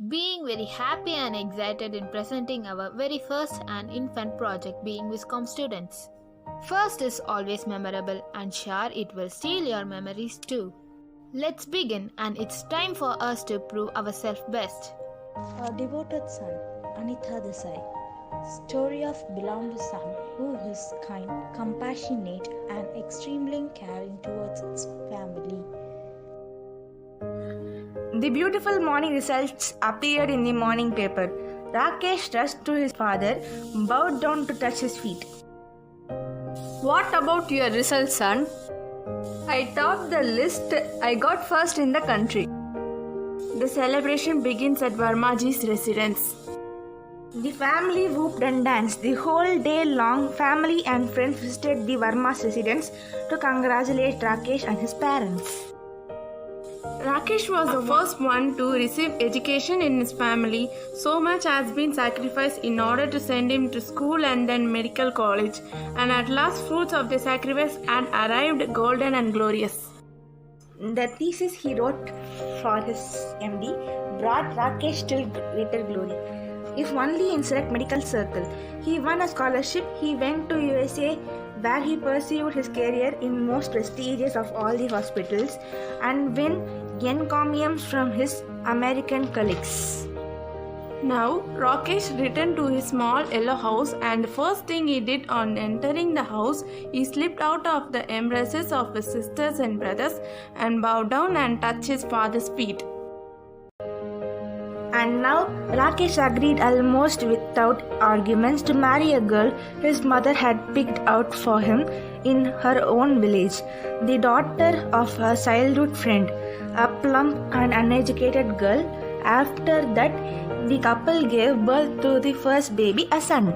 being very happy and excited in presenting our very first and infant project being Viscom students. First is always memorable and sure it will steal your memories too. Let's begin and it's time for us to prove ourselves best. A devoted son, Anitha Desai. Story of beloved son who is kind, compassionate and extremely caring towards his family. The beautiful morning results appeared in the morning paper. Rakesh rushed to his father, bowed down to touch his feet. What about your results, son? I topped the list. I got first in the country. The celebration begins at Varmaji's residence. The family whooped and danced. The whole day long, family and friends visited the Varma's residence to congratulate Rakesh and his parents. Rakesh was the first one to receive education in his family. So much has been sacrificed in order to send him to school and then medical college. And at last fruits of the sacrifice had arrived golden and glorious. The thesis he wrote for his MD brought Rakesh till greater glory. If only in select medical circle. He won a scholarship. He went to USA where he pursued his career in most prestigious of all the hospitals and won encomiums from his American colleagues. Now, Rakesh returned to his small yellow house and the first thing he did on entering the house, he slipped out of the embraces of his sisters and brothers and bowed down and touched his father's feet. And now, Rakesh agreed almost without arguments to marry a girl his mother had picked out for him in her own village, the daughter of her childhood friend, a plump and uneducated girl. After that, the couple gave birth to the first baby, a son.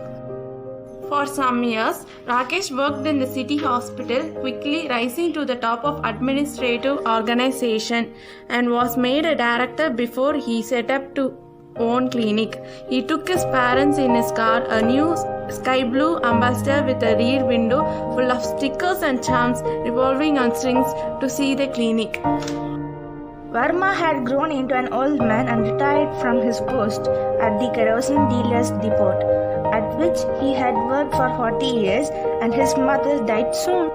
For some years, Rakesh worked in the city hospital, quickly rising to the top of administrative organization and was made a director before he set up to own clinic. He took his parents in his car, a new sky blue ambassador with a rear window full of stickers and charms revolving on strings to see the clinic. Varma had grown into an old man and retired from his post at the kerosene dealer's depot, at which he had worked for 40 years, and his mother died soon.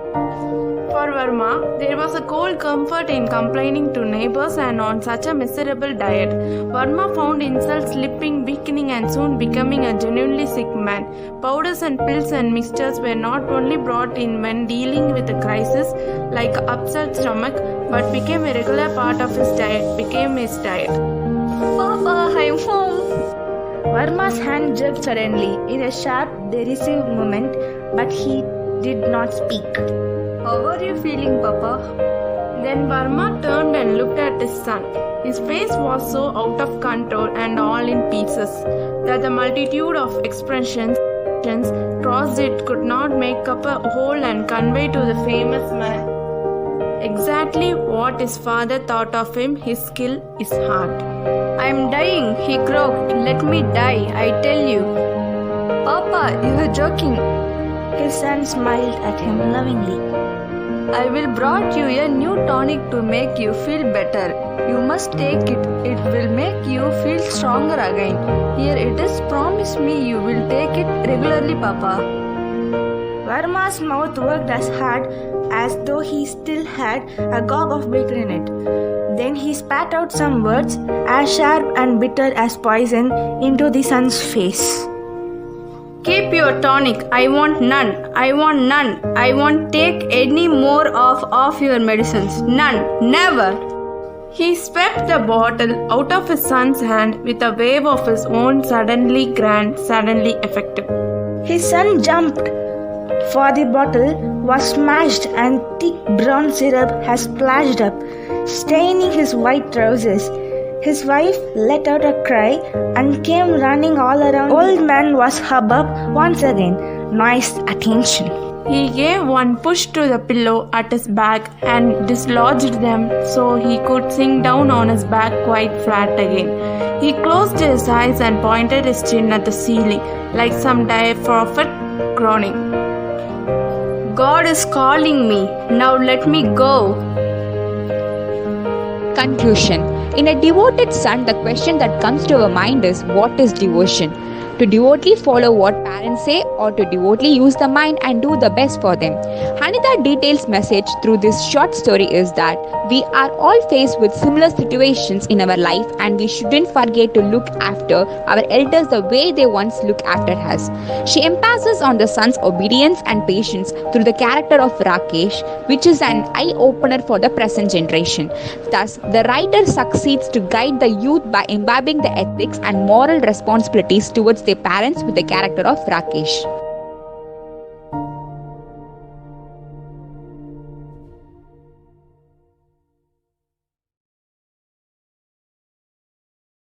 For Varma, there was a cold comfort in complaining to neighbors and on such a miserable diet. Varma found himself slipping, weakening and soon becoming a genuinely sick man. Powders and pills and mixtures were not only brought in when dealing with a crisis like upset stomach, but became a regular part of his diet, Papa, I'm home. Varma's hand jerked suddenly in a sharp, derisive movement, but he did not speak. How are you feeling, Papa? Then Varma turned and looked at his son. His face was so out of control and all in pieces that the multitude of expressions crossed it could not make up a whole and convey to the famous man exactly what his father thought of him, his skill, his heart. I'm dying, he croaked. Let me die, I tell you. Papa, you are joking. His son smiled at him lovingly. I will brought you a new tonic to make you feel better. You must take it. It will make you feel stronger again. Here it is. Promise me you will take it regularly, Papa. Varma's mouth worked as hard as though he still had a gog of bitter in it. Then he spat out some words as sharp and bitter as poison into the son's face. Keep your tonic. I want none. I want none. I won't take any more of your medicines. None. Never. He swept the bottle out of his son's hand with a wave of his own, suddenly grand, suddenly effective. His son jumped, for the bottle was smashed and thick brown syrup had splashed up, staining his white trousers. His wife let out a cry and came running all around. Old man was hubbub once again. Nice attention. He gave one push to the pillow at his back and dislodged them so he could sink down on his back quite flat again. He closed his eyes and pointed his chin at the ceiling like some dire prophet groaning. God is calling me. Now let me go. Conclusion. In a devoted son, the question that comes to our mind is, what is devotion? To devotedly follow what parents say, or to devotedly use the mind and do the best for them? Another details message through this short story is that we are all faced with similar situations in our life, and we shouldn't forget to look after our elders the way they once looked after us. She emphasis on the son's obedience and patience through the character of Rakesh, which is an eye-opener for the present generation. Thus, the writer succeeds to guide the youth by imbibing the ethics and moral responsibilities towards their parents with the character of Rakesh.